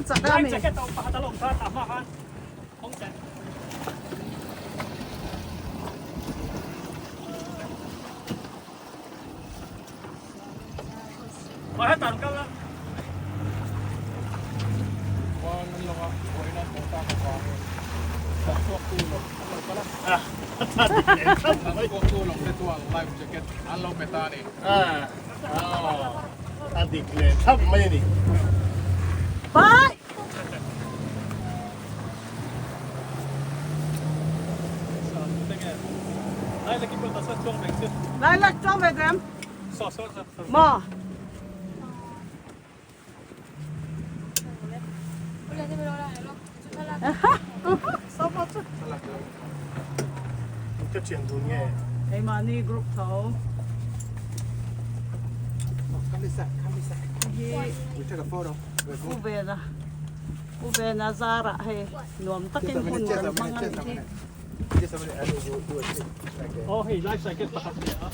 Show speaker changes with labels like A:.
A: sa
B: Life
A: kami.
B: jacket o pakatalong sa tama kan. Kung sen. Wala tarong ka lang.
C: Wala lang ako. Wala na po sa ako. Suwak tulong. Ano pala? Suwak tulong. Ritual life jacket. Alaw petani.
D: Adik le. Tap mayani.
A: Bye!
B: Ay, lagi po ta sa chong bang sit.
A: Lalak cho về em.
B: So.
A: Mo. Sao chứ?
D: Cái chuyện đồ nghe.
A: Hey mani group thầu.
C: Come this side. Come this side.
A: Ye
C: We take a photo.
A: u về na Zara hey. Nuam takin hun
C: Just a
A: kan
C: minute.
A: mangan
C: Just a
A: ki.
C: minute. Just a minute. I will do it.
B: Oh, hey, life jacket pakat niya.